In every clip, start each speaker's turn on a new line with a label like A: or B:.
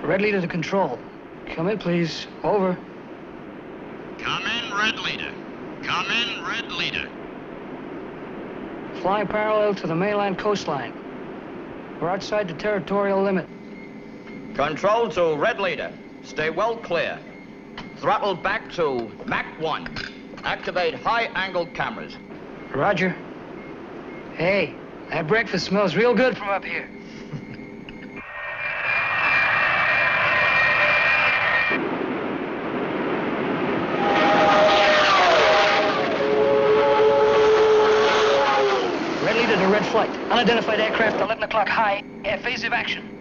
A: Red leader to control. Come in, please. Over.
B: Come in, Red Leader. Come in, Red Leader.
A: Flying parallel to the mainland coastline. We're outside the territorial limit.
C: Control to Red Leader. Stay well clear. Throttle back to Mach 1. Activate high-angle cameras.
A: Roger. Hey, that breakfast smells real good from up here. Red leader to red flight. Unidentified aircraft, 11 o'clock high. Phase of action.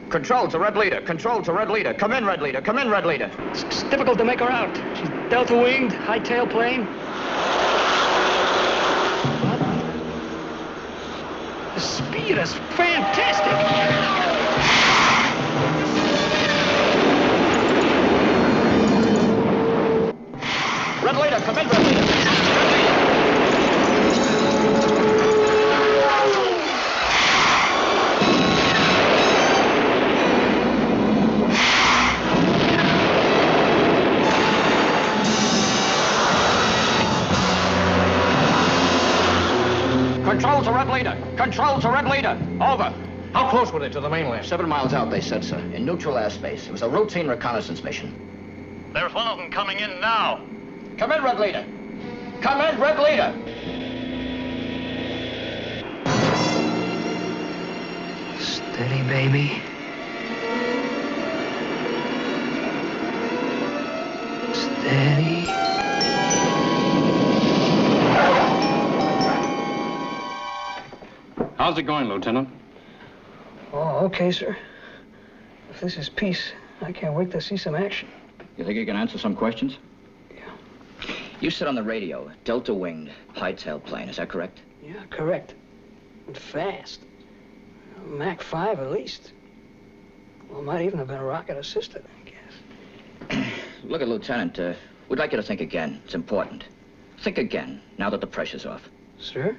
C: Control to Red Leader. Control to Red Leader. Come in, Red Leader. Come in, Red Leader.
A: It's difficult to make her out. She's delta-winged, high-tail plane. What? The speed is fantastic.
C: Red Leader, come in, Red Leader. Red Leader. Control to Red Leader. Control to Red Leader. Over.
D: How close were they to the mainland?
C: 7 miles out, they said, sir. In neutral airspace. It was a routine reconnaissance mission.
B: There's one of them coming in now.
C: Come in, Red Leader. Come in, Red Leader.
A: Steady, baby. Steady.
D: How's it going, Lieutenant?
A: Oh, okay, sir. If this is peace, I can't wait to see some action.
C: You think you can answer some questions?
A: Yeah.
C: You said on the radio, delta-winged, high-tail plane. Is that correct?
A: Yeah, correct. And fast. Mach 5 at least. Well, might even have been rocket-assisted, I guess.
C: Look, Lieutenant, we'd like you to think again. It's important. Think again, now that the pressure's off.
A: Sir?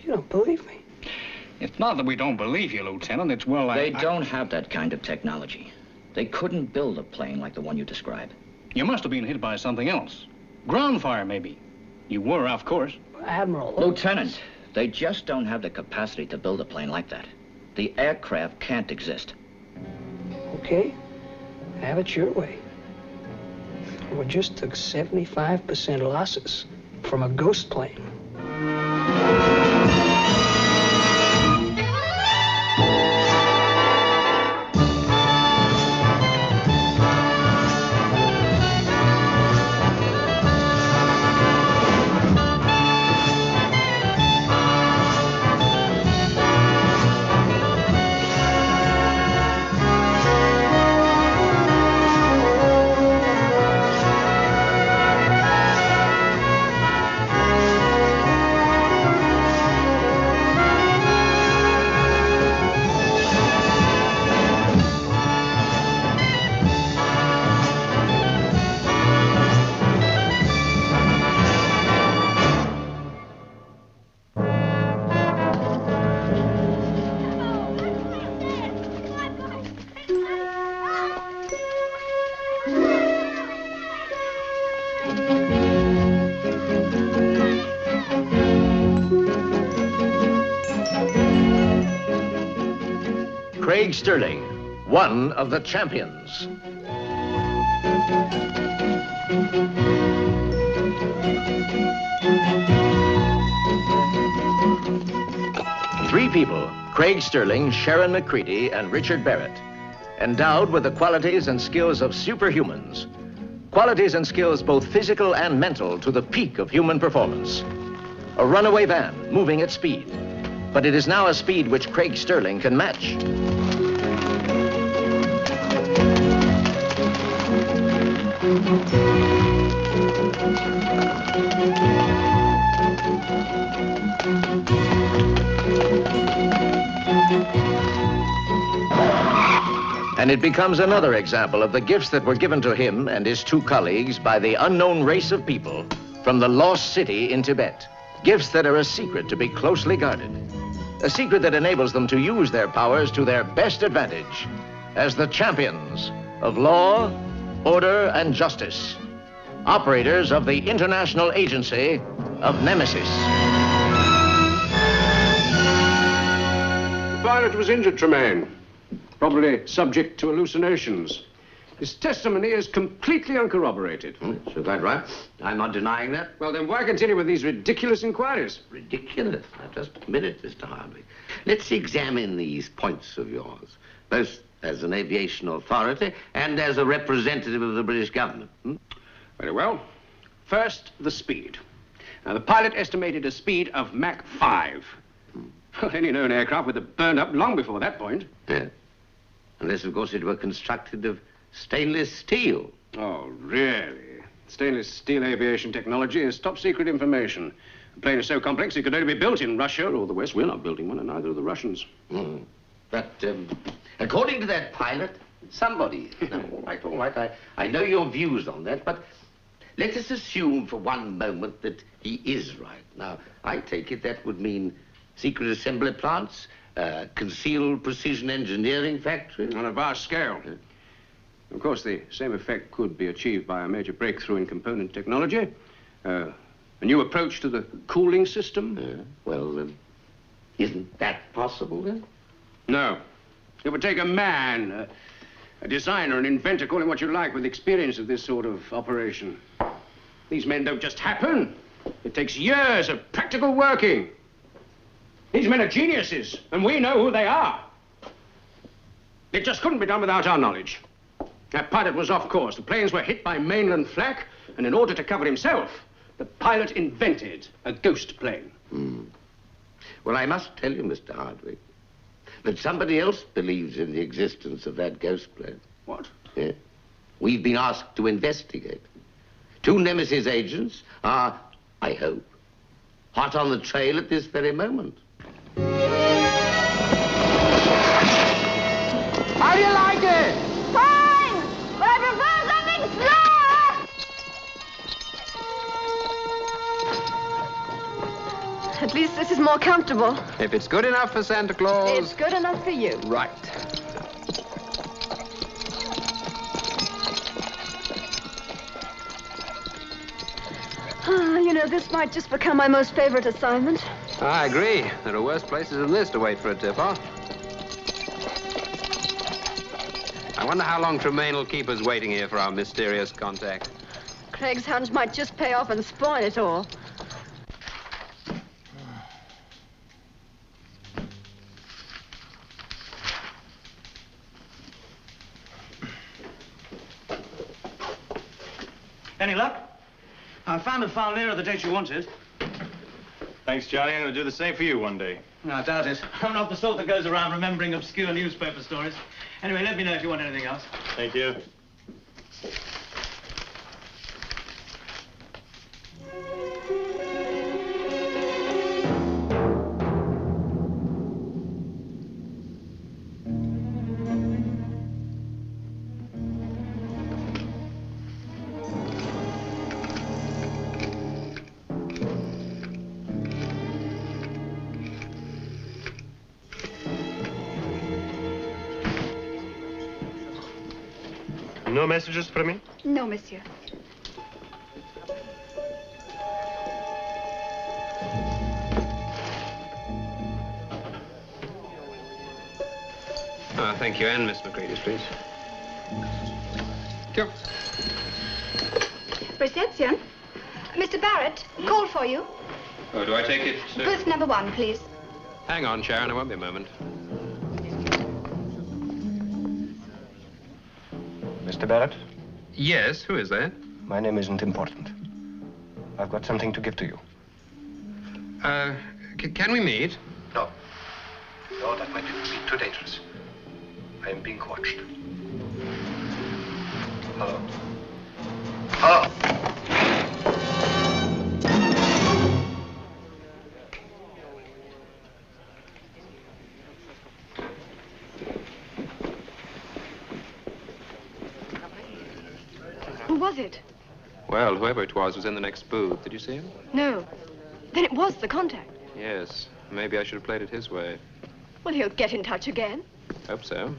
A: You don't believe me.
D: It's not that we don't believe you, Lieutenant. It's, well,
C: They don't have that kind of technology. They couldn't build a plane like the one you describe.
D: You must have been hit by something else. Ground fire, maybe. You were, of course.
A: Admiral.
C: Lieutenant, they just don't have the capacity to build a plane like that. The aircraft can't exist.
A: Okay. Have it your way. We just took 75% losses from a ghost plane.
E: Craig Sterling, one of the champions. Three people, Craig Sterling, Sharon McCready, and Richard Barrett, endowed with the qualities and skills of superhumans. Qualities and skills both physical and mental to the peak of human performance. A runaway van moving at speed, but it is now a speed which Craig Sterling can match. And it becomes another example of the gifts that were given to him and his two colleagues by the unknown race of people from the lost city in Tibet. Gifts that are a secret to be closely guarded. A secret that enables them to use their powers to their best advantage as the champions of law, order, and justice. Operators of the International Agency of Nemesis.
F: The pilot was injured, Tremaine. Probably subject to hallucinations. His testimony is completely uncorroborated.
G: So that right? I'm not denying that.
F: Well, then why continue with these ridiculous inquiries?
G: Ridiculous? Now, just a minute, Mr. Hardwick. Let's examine these points of yours, both as an aviation authority and as a representative of the British government.
F: Very well. First, the speed. Now, the pilot estimated a speed of Mach 5. Well, any known aircraft would have burned up long before that point.
G: Yeah. Unless, of course, it were constructed of stainless steel.
F: Oh, really? Stainless steel aviation technology is top secret information. The plane is so complex it could only be built in Russia or the West. We're not building one, and neither are the Russians.
G: But, according to that pilot, somebody... No, all right, I know your views on that, but let us assume for one moment that he is right. Now, I take it that would mean secret assembly plants, concealed precision engineering factories.
F: On a vast scale.
G: Yeah.
F: Of course, the same effect could be achieved by a major breakthrough in component technology. A new approach to the cooling system.
G: Well, isn't that possible, then?
F: No. It would take a man, a designer, an inventor, call him what you like, with experience of this sort of operation. These men don't just happen. It takes years of practical working. These men are geniuses, and we know who they are. It just couldn't be done without our knowledge. That pilot was off course. The planes were hit by mainland flak, and in order to cover himself, the pilot invented a ghost plane.
G: Well, I must tell you, Mr. Hardwick, that somebody else believes in the existence of that ghost plane.
F: What?
G: Yeah. We've been asked to investigate. 2 Nemesis agents are, I hope, hot on the trail at this very moment.
C: How do you like it?
H: Fine! But I prefer something slower! At least this is more comfortable.
F: If it's good enough for Santa Claus...
H: It's good enough for you.
F: Right.
H: You know, this might just become my most favorite assignment.
F: I agree. There are worse places than this to wait for a tip-off. I wonder how long Tremaine will keep us waiting here for our mysterious contact.
H: Craig's hunch might just pay off and spoil it all.
I: Any luck? I found a file nearer the date you wanted.
J: Thanks, Charlie. I'm going to do the same for you one day.
I: No, I doubt it. I'm not the sort that goes around remembering obscure newspaper stories. Anyway, let me know if you want anything else.
J: Thank you. No messages for me?
H: No, monsieur.
F: Thank you, and Miss McCready, please. Go.
K: Reception? Mr. Barrett, call for you.
F: Oh, do I take it?
K: Booth number 1, please.
F: Hang on, Sharon. It won't be a moment.
L: Mr. Barrett?
F: Yes, who is that?
L: My name isn't important. I've got something to give to you.
F: Can we meet?
L: No. No, that might be too dangerous. I am being watched. Hello? Hello?
H: Who was it?
M: Well, whoever it was in the next booth. Did you see him?
H: No. Then it was the contact.
M: Yes. Maybe I should have played it his way.
H: Well, he'll get in touch again.
M: Hope so.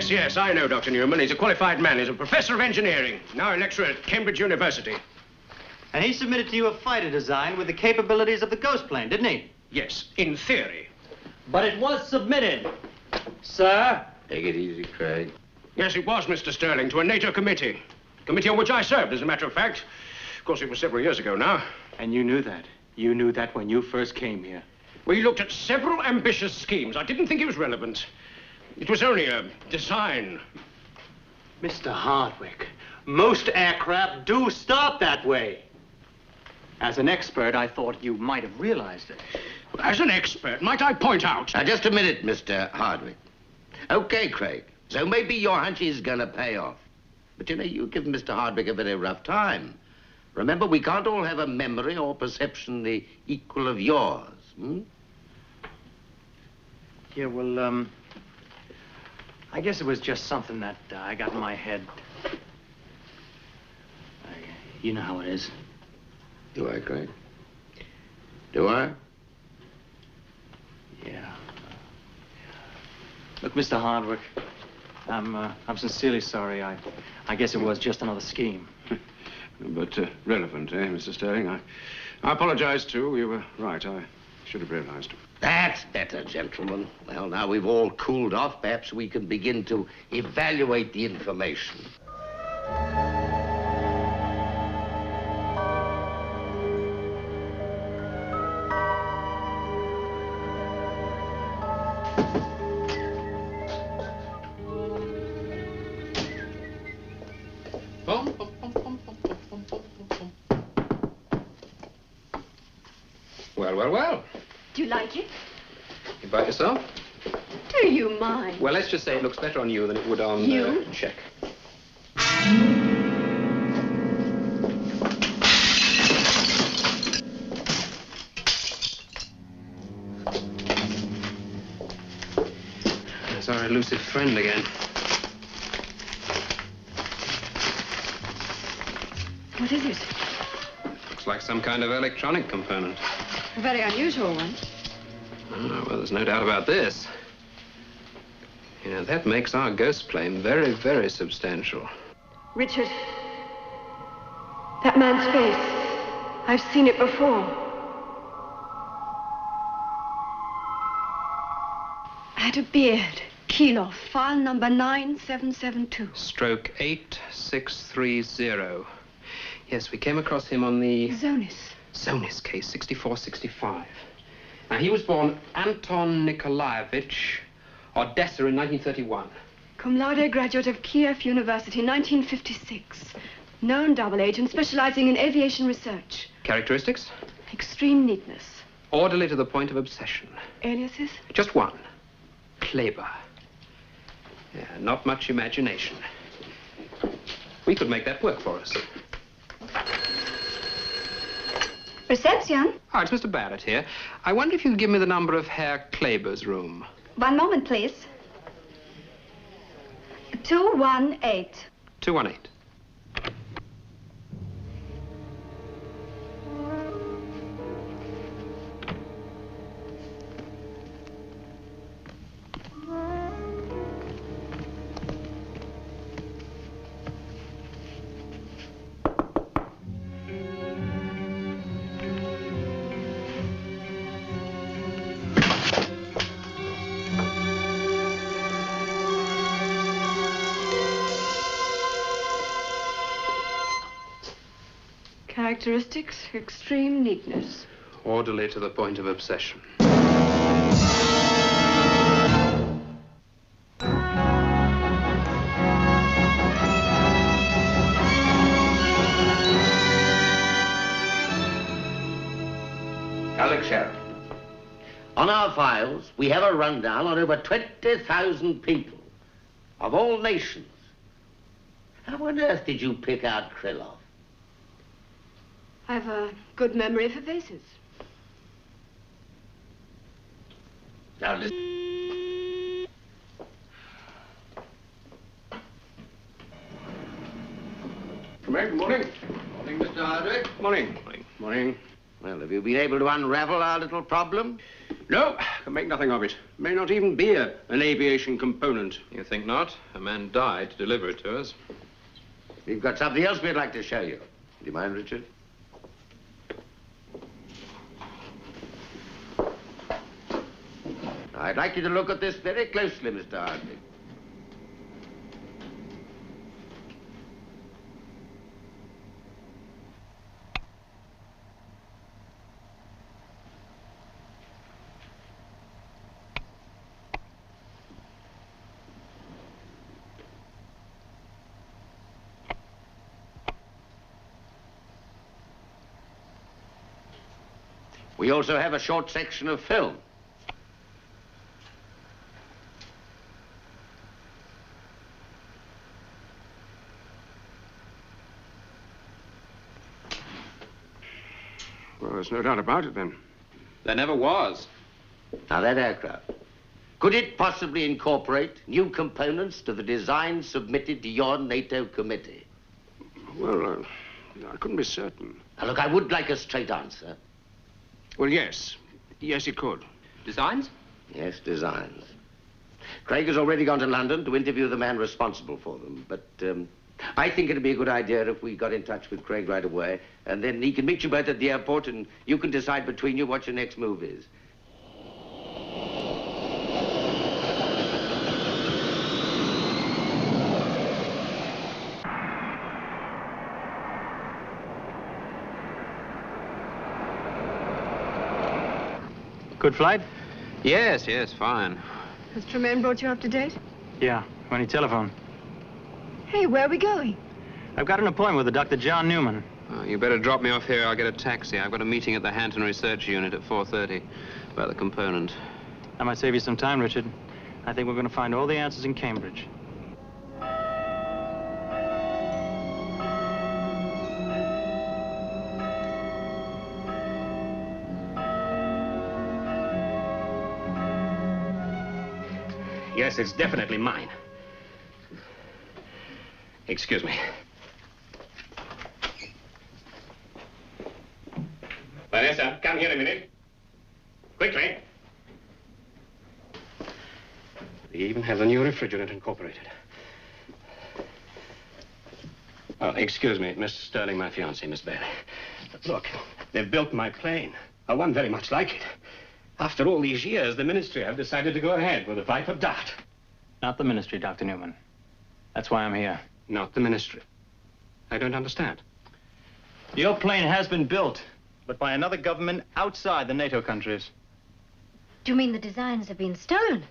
F: Yes, I know Dr. Newman. He's a qualified man. He's a professor of engineering, now a lecturer at Cambridge University.
I: And he submitted to you a fighter design with the capabilities of the ghost plane, didn't he?
F: Yes, in theory.
I: But it was submitted, sir.
G: Take it easy, Craig.
F: Yes, it was, Mr. Sterling, to a NATO committee. Committee on which I served, as a matter of fact. Of course, it was several years ago now.
I: And you knew that. You knew that when you first came here.
F: We looked at several ambitious schemes. I didn't think it was relevant. It was only a design.
I: Mr. Hardwick, most aircraft do start that way. As an expert, I thought you might have realized it.
F: As an expert, might I point out...
G: Now, just a minute, Mr. Hardwick. Okay, Craig. So maybe your hunch is going to pay off. But, you know, you give Mr. Hardwick a very rough time. Remember, we can't all have a memory or perception the equal of yours, hmm?
I: Yeah, well, I guess it was just something that I got in my head. You know how it is.
G: Do I, Craig? Do I?
I: Yeah. Look, Mr. Hardwick, I'm sincerely sorry. I guess it was just another scheme.
F: But relevant, eh, Mr. Sterling? I apologize, too. You were right. I should have realized.
G: That's better, gentlemen. Well, now we've all cooled off, perhaps we can begin to evaluate the information.
M: Well.
H: Do you like it?
M: You by yourself?
H: Do you mind?
M: Well, let's just say it looks better on you than it would on...
H: You?
M: Check. There's our elusive friend again.
H: What is it?
M: Looks like some kind of electronic component.
H: A very unusual one.
M: Oh, well, there's no doubt about this. You know, that makes our ghost plane very, very substantial.
H: Richard, that man's face. I've seen it before. Had a beard. Keeloff, file number 9772.
M: Stroke 8630. Yes, we came across him on the... Zonis case, 6465. Now, he was born Anton Nikolaevich Odessa in 1931.
H: Cum laude graduate of Kiev University, 1956. Known double agent specializing in aviation research.
M: Characteristics?
H: Extreme neatness.
M: Orderly to the point of obsession.
H: Aliases?
M: Just one. Kleber. Yeah, not much imagination. We could make that work for us.
K: Reception?
M: Oh, it's Mr. Barrett here. I wonder if you could give me the number of Herr Kleber's room.
K: 1 moment, please. 218.
M: 218.
H: Characteristics, extreme neatness.
M: Orderly to the point of obsession.
G: Alex Sheriff. On our files, we have a rundown on over 20,000 people of all nations. How on earth did you pick out Krylov?
H: I've a good memory for faces.
G: Now listen.
F: Come in, good morning.
G: Morning, Mr. Hardwick.
F: Morning. Morning.
G: Well, have you been able to unravel our little problem?
F: No, can make nothing of it. May not even be an aviation component.
M: You think not? A man died to deliver it to us.
G: We've got something else we'd like to show you. Do you mind, Richard? I'd like you to look at this very closely, Mr. Hardwick. We also have a short section of film.
F: Well, there's no doubt about it, then.
M: There never was.
G: Now, that aircraft, could it possibly incorporate new components to the design submitted to your NATO committee?
F: Well, I couldn't be certain.
G: Now, look, I would like a straight answer.
F: Well, yes. Yes, it could.
M: Designs?
G: Yes, designs. Craig has already gone to London to interview the man responsible for them, but I think it'd be a good idea if we got in touch with Craig right away, and then he can meet you both at the airport, and you can decide between you what your next move is.
J: Good flight?
M: Yes, fine.
H: Has Tremaine brought you up to date?
J: Yeah, when he telephoned.
H: Hey, where are we going?
J: I've got an appointment with Dr. John Newman.
M: You better drop me off here. I'll get a taxi. I've got a meeting at the Hampton Research Unit at 4:30 about the component.
J: That might save you some time, Richard. I think we're going to find all the answers in Cambridge.
F: Yes, it's definitely mine. Excuse me. Vanessa, come here a minute. Quickly. They even have the new refrigerant incorporated. Oh, excuse me, Miss Sterling, my fiancée, Miss Bailey. Look, they've built my plane. One very much like it. After all these years, the ministry have decided to go ahead with the Viper Dart.
J: Not the ministry, Dr. Newman. That's why I'm here.
F: Not the ministry. I don't understand.
J: Your plane has been built, but by another government outside the NATO countries.
K: Do you mean the designs have been stolen?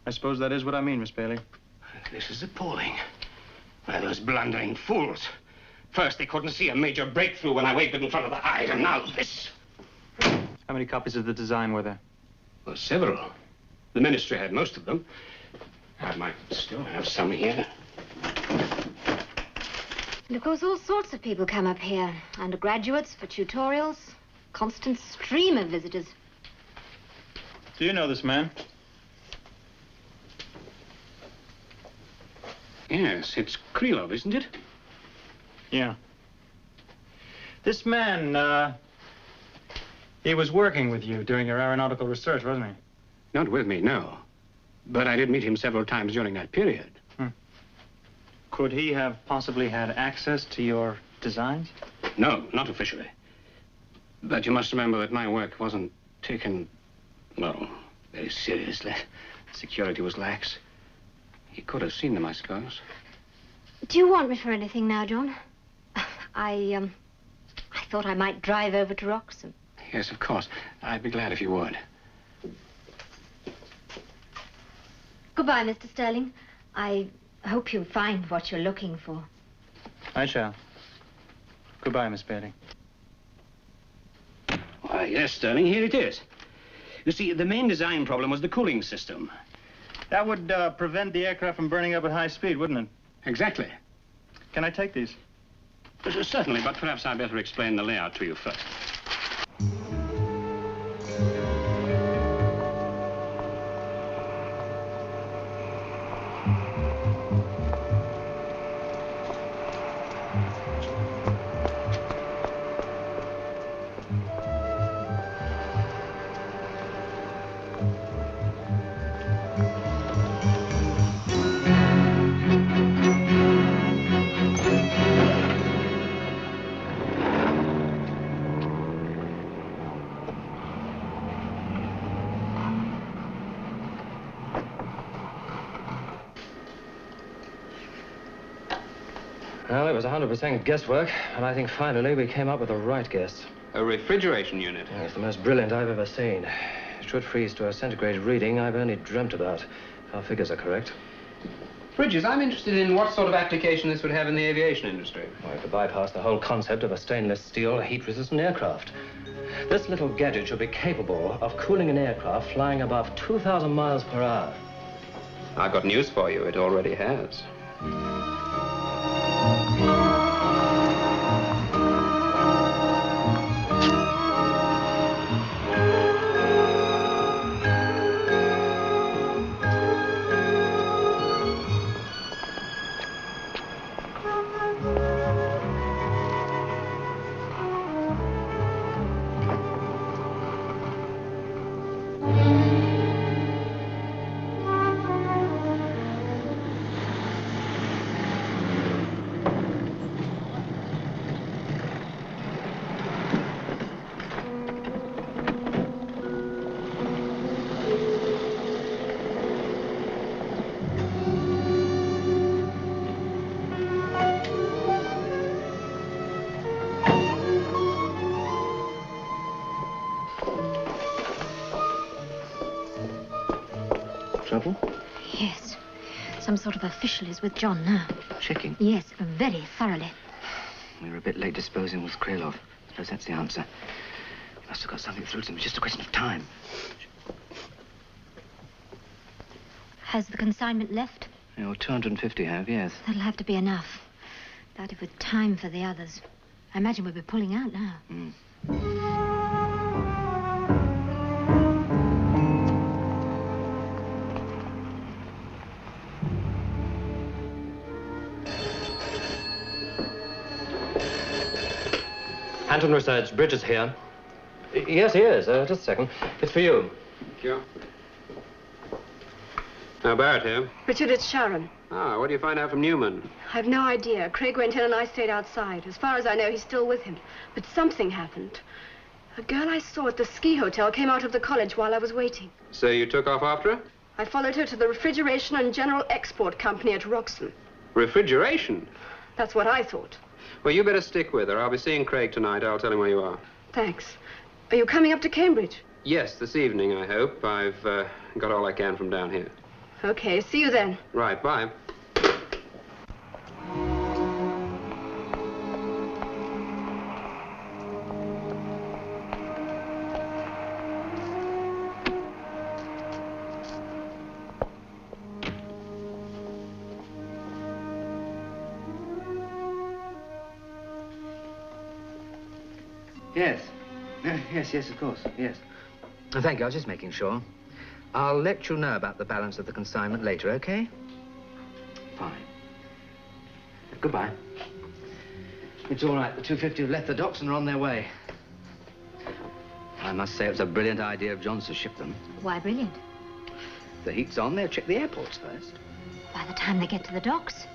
J: I suppose that is what I mean, Miss Bailey.
F: This is appalling. Why, those blundering fools. First, they couldn't see a major breakthrough when I waved it in front of the eyes, and now this.
J: How many copies of the design were there?
F: Well, several. The ministry had most of them. I might still have some here.
K: And of course, all sorts of people come up here. Undergraduates for tutorials. Constant stream of visitors.
J: Do you know this man?
F: Yes, it's Krylov, isn't it?
J: Yeah. This man, he was working with you during your aeronautical research, wasn't he?
F: Not with me, no. But I did meet him several times during that period.
J: Could he have possibly had access to your designs?
F: No, not officially. But you must remember that my work wasn't taken, well, very seriously. Security was lax. He could have seen them, I suppose.
K: Do you want me for anything now, John? I thought I might drive over to Roxham.
F: Yes, of course. I'd be glad if you would.
K: Goodbye, Mr. Sterling. I hope you find what you're looking for.
J: I shall. Goodbye, Miss Bailey.
F: Why, yes, Sterling, here it is. You see, the main design problem was the cooling system.
J: That would prevent the aircraft from burning up at high speed, wouldn't it?
F: Exactly.
J: Can I take these?
F: Certainly, but perhaps I'd better explain the layout to you first.
N: Well, it was 100% guesswork, and I think finally we came up with the right guess.
M: A refrigeration unit?
N: It's the most brilliant I've ever seen. It should freeze to a centigrade reading I've only dreamt about, if our figures are correct.
M: Bridges, I'm interested in what sort of application this would have in the aviation industry.
N: Well, it could bypass the whole concept of a stainless steel heat-resistant aircraft. This little gadget should be capable of cooling an aircraft flying above 2,000 miles per hour.
M: I've got news for you. It already has.
N: Trouble?
K: Yes. Some sort of official is with John now.
E: Checking?
K: Yes, very thoroughly.
E: We were a bit late disposing with Krylov. Suppose that's the answer. He must have got something through to him. It's just a question of time.
K: Has the consignment left?
E: Oh, 250 have, yes.
K: That'll have to be enough. About it with time for the others. I imagine we'll be pulling out now.
N: Hampton Research, Bridges here. Yes, he is. Just a second. It's for you.
M: Thank you. Now, Barrett here.
H: Richard, it's Sharon.
M: Ah, what do you find out from Newman?
H: I've no idea. Craig went in and I stayed outside. As far as I know, he's still with him. But something happened. A girl I saw at the ski hotel came out of the college while I was waiting.
M: So you took off after her?
H: I followed her to the Refrigeration and General Export Company at Roxham.
M: Refrigeration?
H: That's what I thought.
M: Well, you better stick with her. I'll be seeing Craig tonight. I'll tell him where you are.
H: Thanks. Are you coming up to Cambridge?
M: Yes, this evening, I hope. I've got all I can from down here.
H: Okay, see you then.
M: Right, bye.
E: Yes. Yes, of course, yes. Thank you, I was just making sure. I'll let you know about the balance of the consignment later, okay? Fine. Goodbye. It's all right. The 250 have left the docks and are on their way. I must say it was a brilliant idea of John's to ship them.
K: Why brilliant?
E: If the heat's on, they'll check the airports first.
K: By the time they get to the docks,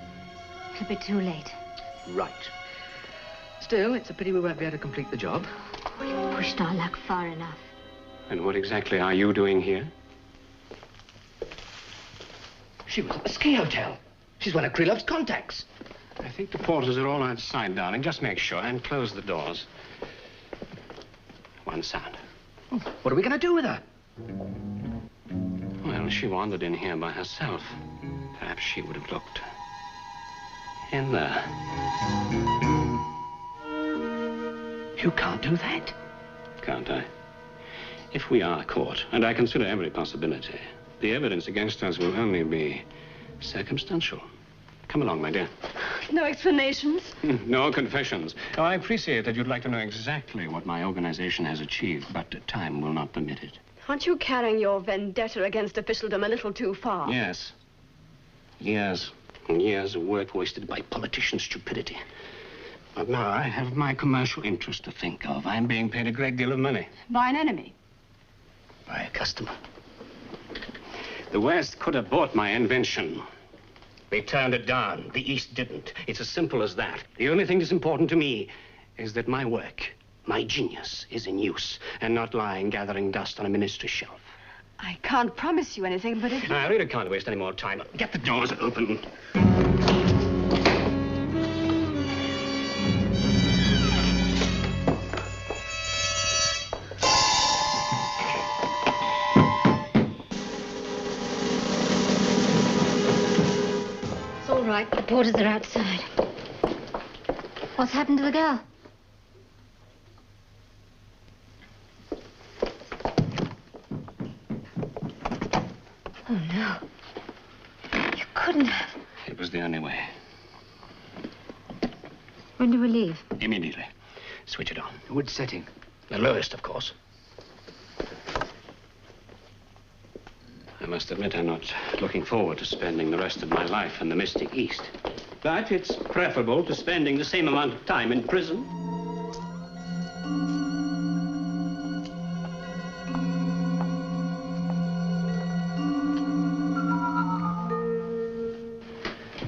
K: it'll be too late.
E: Right. Still, it's a pity we won't be able to complete the job.
K: We've pushed our luck far enough.
M: And what exactly are you doing here?
E: She was at the ski hotel. She's one of Krylov's contacts.
F: I think the porters are all outside, darling. Just make sure and close the doors. One sound.
E: What are we going to do with her?
F: Well, she wandered in here by herself. Perhaps she would have looked in there.
E: You can't do that.
F: Can't I? If we are caught, and I consider every possibility, the evidence against us will only be circumstantial. Come along, my dear.
H: No explanations?
F: No confessions. Oh, I appreciate that you'd like to know exactly what my organization has achieved, but time will not permit it.
H: Aren't you carrying your vendetta against officialdom a little too far?
F: Yes. Years and years of work wasted by politician stupidity. But now I have my commercial interest to think of. I'm being paid a great deal of money.
H: By an enemy?
F: By a customer. The West could have bought my invention. They turned it down. The East didn't. It's as simple as that. The only thing that's important to me is that my work, my genius, is in use and not lying gathering dust on a minister's shelf.
H: I can't promise you anything, but if you...
F: I really can't waste any more time. Get the doors open.
K: right. The porters are outside. What's happened to the girl? Oh, no. You couldn't have.
L: It was the only way.
K: When do we leave?
L: Immediately. Switch it on.
A: Which setting? The lowest, of course.
L: I must admit I'm not looking forward to spending the rest of my life in the mystic East. But it's preferable to spending the same amount of time in prison.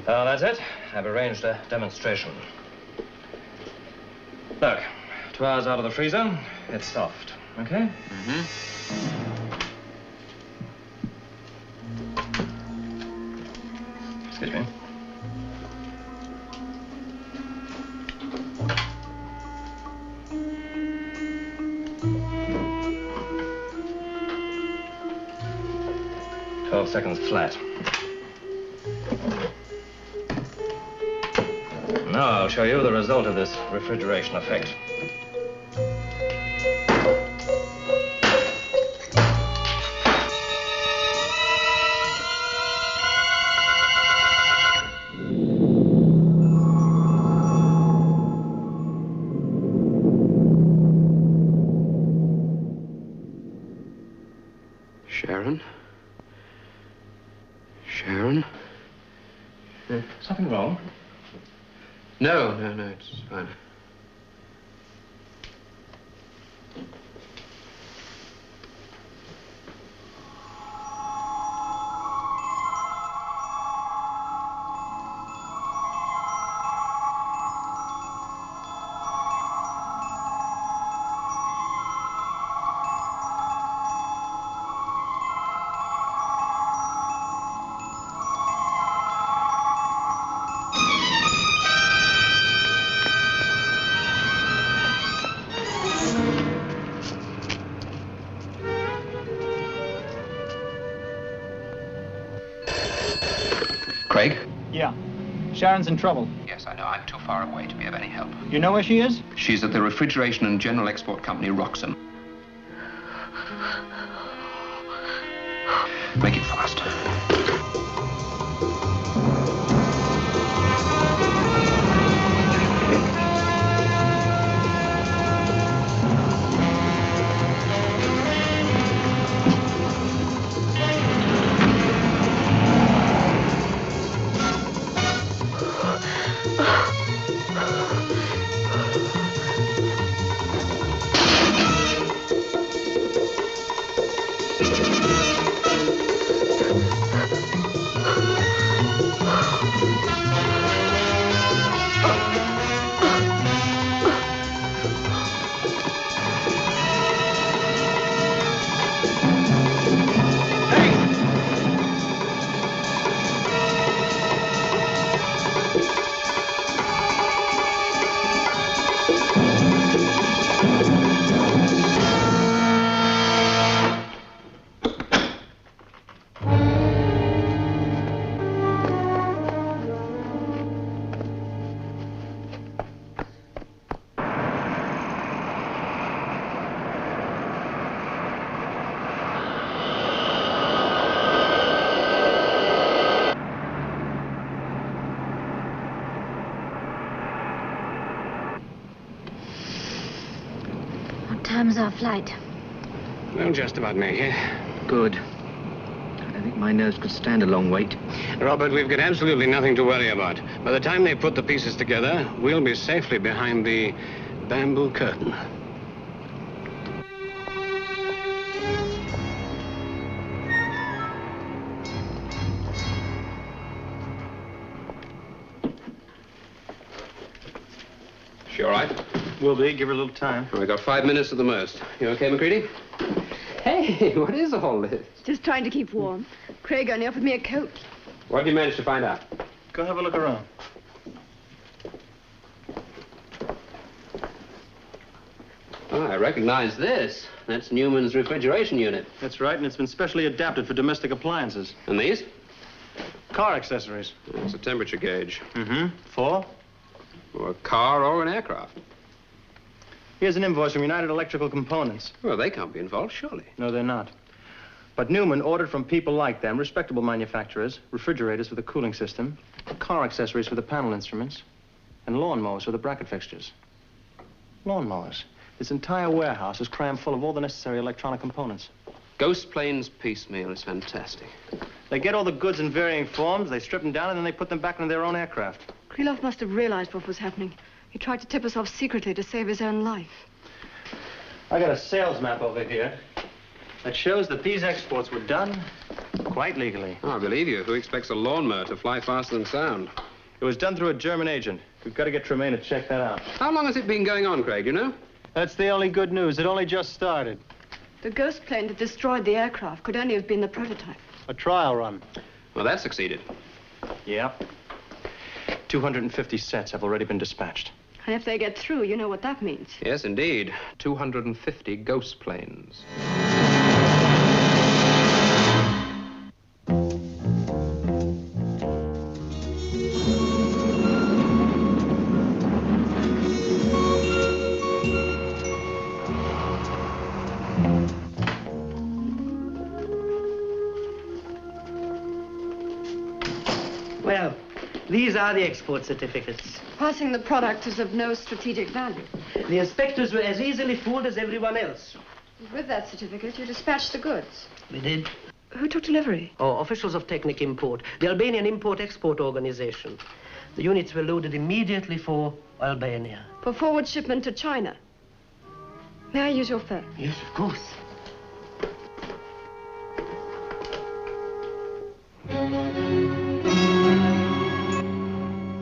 N: Oh, that's it. I've arranged a demonstration. Look, 2 hours out of the freezer, it's soft, okay? Excuse me. "12 seconds flat. Now I'll show you the result of this refrigeration effect.
F: Sharon? Sharon?
N: Something wrong?
F: No, it's fine.
J: Craig? Yeah. Sharon's in trouble.
M: Yes, I know. I'm too far away to be of any help.
J: You know where she is?
M: She's at the Refrigeration and General Export Company, Roxham. Make it fast.
K: What time's our flight?
L: Well, just about make it.
A: Good. I don't think my nerves could stand a long wait.
L: Robert, we've got absolutely nothing to worry about. By the time they put the pieces together, we'll be safely behind the bamboo curtain.
F: She all right?
J: Will be. Give her a little time.
F: We've got 5 minutes at the most. You okay, McCready? Hey, what is all this?
H: Just trying to keep warm. Craig only offered me a coat.
F: What did you manage to find out?
J: Go have a look around.
F: Oh, I recognize this. That's Newman's refrigeration unit.
J: That's right, and it's been specially adapted for domestic appliances.
F: And these?
J: Car accessories.
M: It's a temperature gauge.
J: Mm-hmm. For?
M: For a car or an aircraft.
J: Here's an invoice from United Electrical Components.
M: Well, they can't be involved, surely.
J: No, they're not. But Newman ordered from people like them, respectable manufacturers, refrigerators for the cooling system, car accessories for the panel instruments, and lawnmowers for the bracket fixtures. Lawnmowers. This entire warehouse is crammed full of all the necessary electronic components.
M: Ghost planes piecemeal is fantastic.
J: They get all the goods in varying forms, they strip them down, and then they put them back into their own aircraft.
H: Krylov must have realized what was happening. He tried to tip us off secretly to save his own life.
J: I got a sales map over here that shows that these exports were done quite legally.
M: Oh, I believe you. Who expects a lawnmower to fly faster than sound?
J: It was done through a German agent. We've got to get Tremaine to check that out.
M: How long has it been going on, Craig, you know?
J: That's the only good news. It only just started.
H: The ghost plane that destroyed the aircraft could only have been the prototype.
J: A trial run.
M: Well, that succeeded.
J: Yep. 250 sets have already been dispatched.
H: And if they get through, you know what that means.
M: Yes, indeed. 250 ghost planes.
O: Well, these are the export certificates.
H: Passing the product is of no strategic value.
O: The inspectors were as easily fooled as everyone else.
H: With that certificate, you dispatched the goods.
O: We did.
H: Who took delivery?
O: Oh, officials of Technic Import, the Albanian import-export organization. The units were loaded immediately for Albania.
H: For forward shipment to China. May I use your phone?
O: Yes, of course.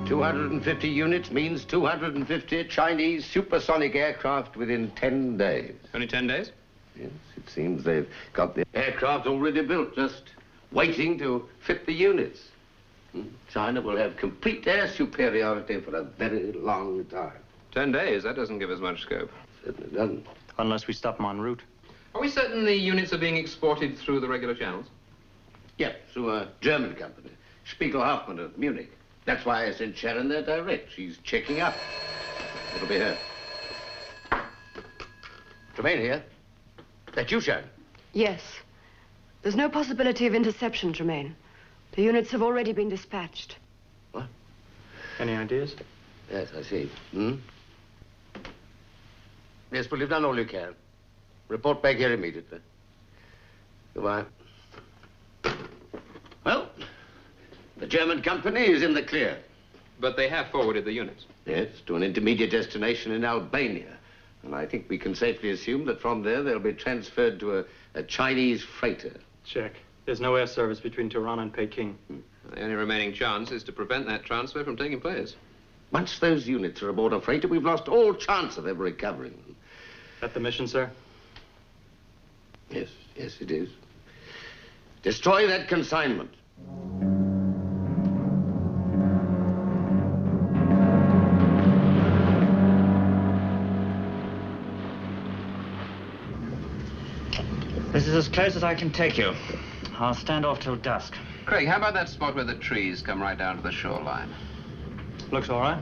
G: $250 units means 250 Chinese supersonic aircraft within 10 days.
M: Only 10 days?
G: Yes, it seems they've got the aircraft already built, just waiting to fit the units. China will have complete air superiority for a very long time.
M: 10 days? That doesn't give us much scope.
G: Certainly doesn't.
J: Unless we stop them en route.
M: Are we certain the units are being exported through the regular channels?
G: Yeah, through a German company, Spiegel-Hoffmann of Munich. That's why I sent Sharon there direct. She's checking up. It'll be her. Tremaine here. That you, Sharon?
H: Yes. There's no possibility of interception, Tremaine. The units have already been dispatched.
G: What?
J: Any ideas?
G: Yes, I see. Yes, well, you've done all you can. Report back here immediately. Goodbye. Well, the German company is in the clear.
M: But they have forwarded the units.
G: Yes, to an intermediate destination in Albania. And I think we can safely assume that from there they'll be transferred to a Chinese freighter.
J: Check. There's no air service between Tirana and Peking.
M: The only remaining chance is to prevent that transfer from taking place.
G: Once those units are aboard a freighter, we've lost all chance of ever recovering them.
J: That the mission, sir?
G: Yes, yes, it is. Destroy that consignment.
E: This is as close as I can take you. I'll stand off till dusk.
M: Craig, how about that spot where the trees come right down to the shoreline?
J: Looks all right.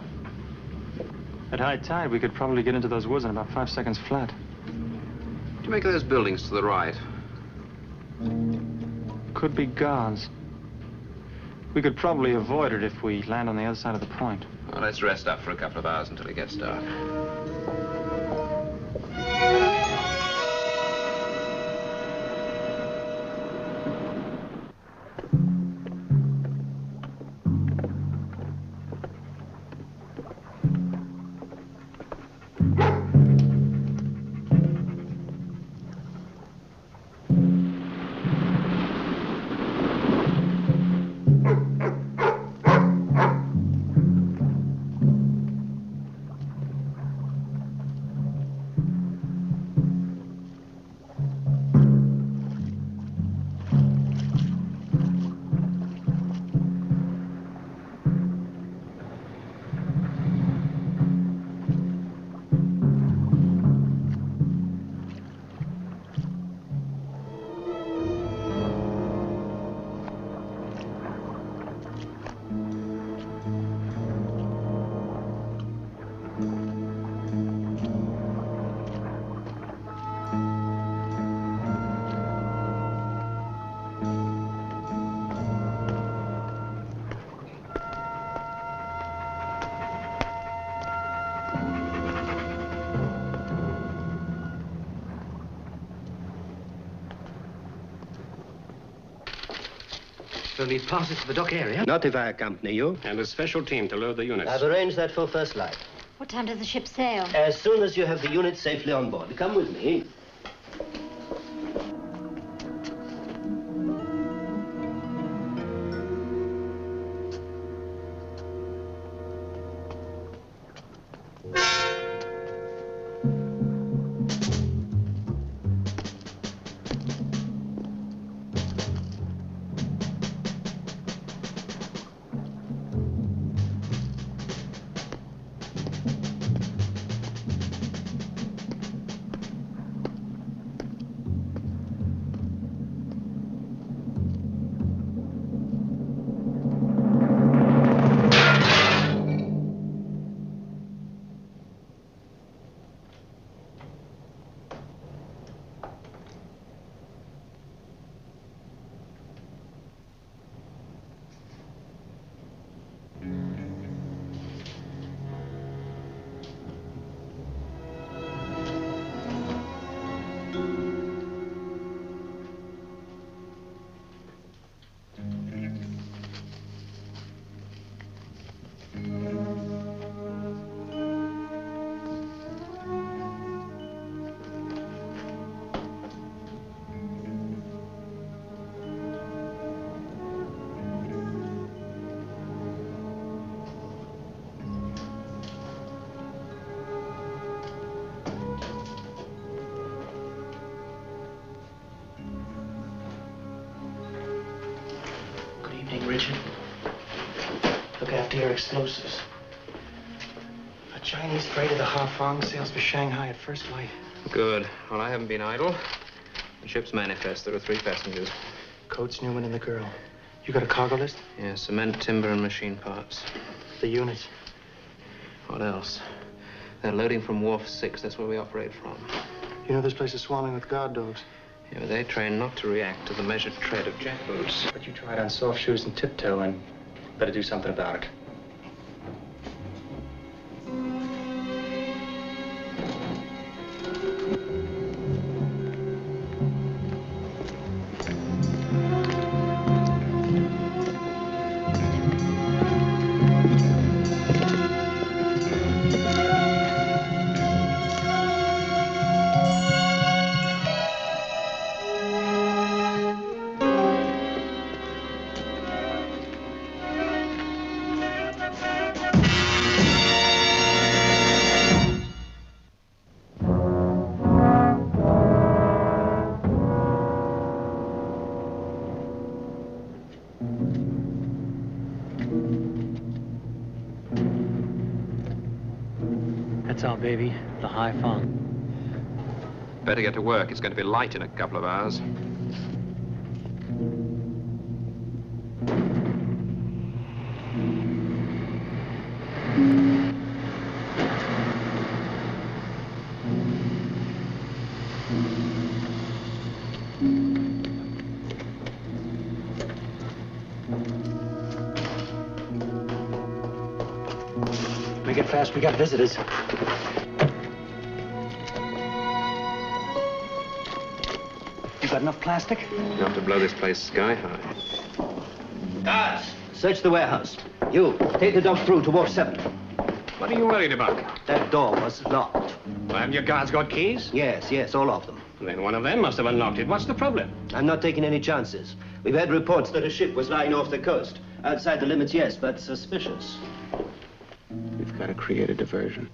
J: At high tide, we could probably get into those woods in about 5 seconds flat.
M: What do you make of those buildings to the right?
J: Could be guards. We could probably avoid it if we land on the other side of the point.
M: Well, let's rest up for a couple of hours until it gets dark.
O: We'll be passes to the dock area.
F: Not if I accompany you.
L: And a special team to load the units.
O: I've arranged that for first light.
K: What time does the ship sail?
O: As soon as you have the unit safely on board. Come with me.
J: Richard. Look after your explosives. A Chinese freighter, the Hafong, sails for Shanghai at first light.
M: Good. Well, I haven't been idle. The ship's manifest. There are 3 passengers.
J: Coates, Newman, and the girl. You got a cargo list?
M: Yeah, cement, timber, and machine parts.
J: The units.
M: What else? They're loading from Wharf 6. That's where we operate from.
J: You know this place is swarming with guard dogs.
M: Yeah, but they train not to react to the measured tread of jackboots.
J: But you tried on soft shoes and tiptoe, and better do something about it.
P: That's our baby, the Hafong.
L: Better get to work. It's going to be light in a couple of hours.
J: Make it fast, we got visitors. You got enough plastic?
L: Enough to blow this place sky high.
O: Guards, search the warehouse. You, take the dog through to Wharf 7.
L: What are you worried about?
O: That door was locked.
L: Well, haven't your guards got keys?
O: Yes, all of them.
L: Then one of them must have unlocked it. What's the problem?
O: I'm not taking any chances. We've had reports that a ship was lying off the coast. Outside the limits, yes, but suspicious.
F: We've got to create a diversion.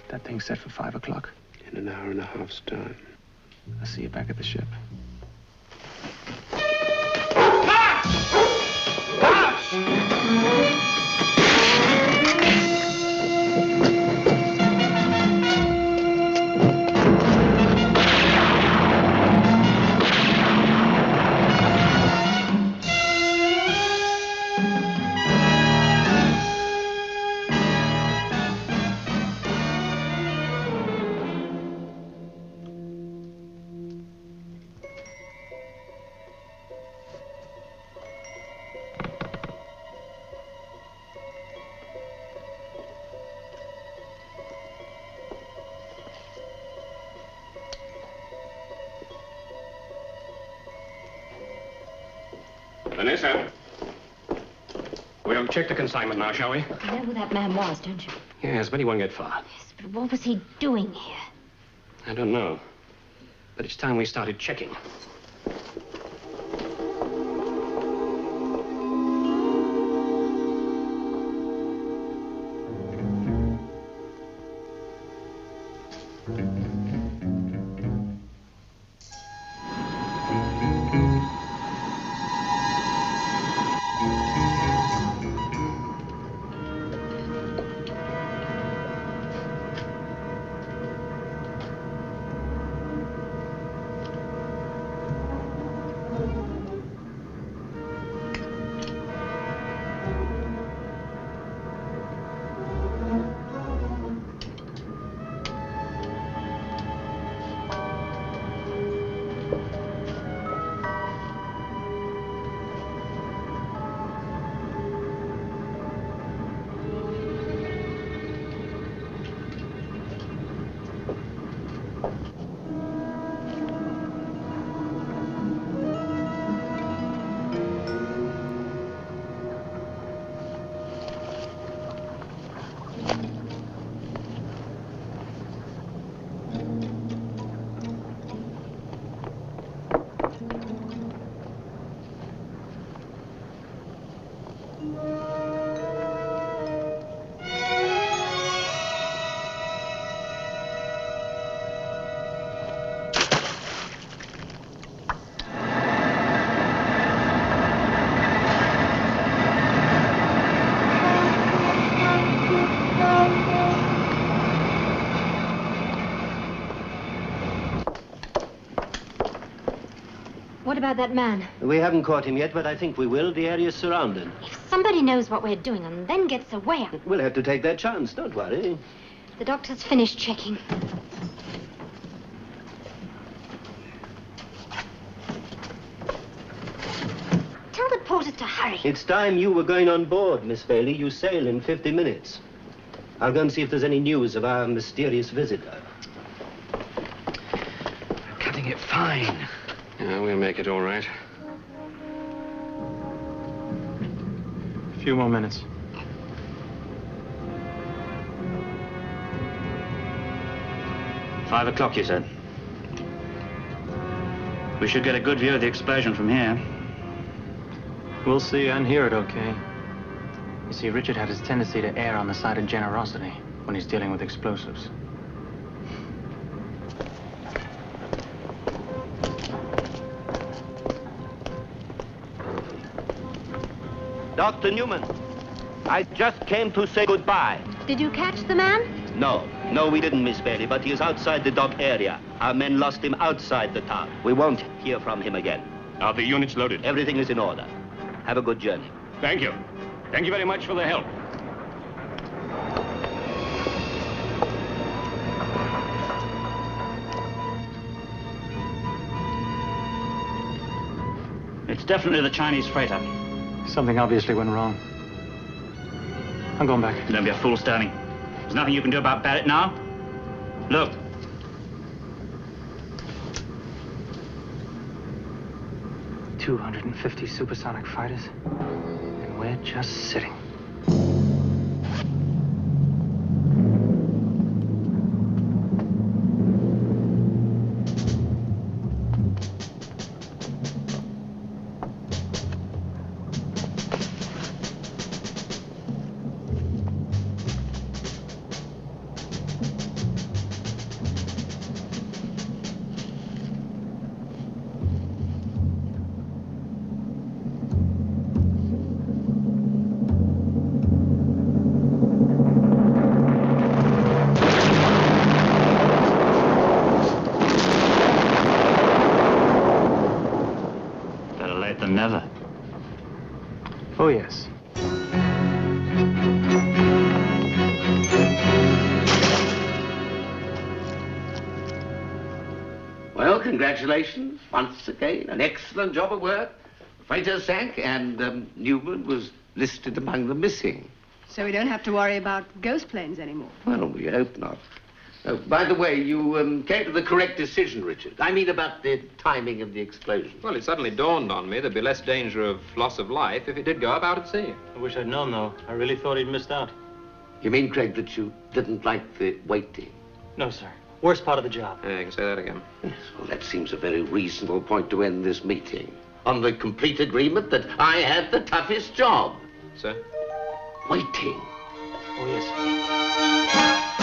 F: That thing's set for 5 o'clock.
L: In an hour and a half's time.
F: I'll see you back at the ship.
L: Yes, sir. We'll check the consignment now, shall we?
K: You know who that man was, don't you?
L: Yes, but he won't get far.
K: Yes, but what was he doing here?
L: I don't know. But it's time we started checking.
K: What about that man?
O: We haven't caught him yet, but I think we will. The area's surrounded.
K: If somebody knows what we're doing and then gets away...
O: We'll have to take that chance. Don't worry.
K: The doctor's finished checking. Tell the porters to hurry.
O: It's time you were going on board, Miss Bailey. You sail in 50 minutes. I'll go and see if there's any news of our mysterious visitor.
C: Cutting it fine.
L: Yeah, we'll make it all right.
J: A few more minutes.
N: $5 you said. We should get a good view of the explosion from here.
J: We'll see and hear it okay. You see, Richard had his tendency to err on the side of generosity when he's dealing with explosives.
O: Dr. Newman, I just came to say goodbye.
K: Did you catch the man?
O: No, we didn't, Miss Bailey, but he is outside the dock area. Our men lost him outside the town. We won't hear from him again.
L: Are the units loaded?
O: Everything is in order. Have a good journey.
L: Thank you. Thank you very much for the help.
N: It's definitely the Chinese freighter.
J: Something obviously went wrong. I'm going back.
N: Don't be a fool, Sterling. There's nothing you can do about Barrett now. Look.
J: $250 supersonic fighters, and we're just sitting.
N: Never.
J: Oh, yes.
G: Well, congratulations once again. An excellent job of work. The freighter sank, and Newman was listed among the missing.
H: So we don't have to worry about ghost planes anymore.
G: Well, we hope not. Oh, by the way, you came to the correct decision, Richard. I mean about the timing of the explosion.
M: Well, it suddenly dawned on me there'd be less danger of loss of life if it did go up out at sea.
P: I wish I'd known, though. I really thought he'd missed out.
G: You mean, Craig, that you didn't like the waiting?
P: No, sir. Worst part of the job.
M: Yeah, you can say that again.
G: Yes, well, that seems a very reasonable point to end this meeting. On the complete agreement that I had the toughest job.
M: Sir?
G: Waiting.
P: Oh, yes.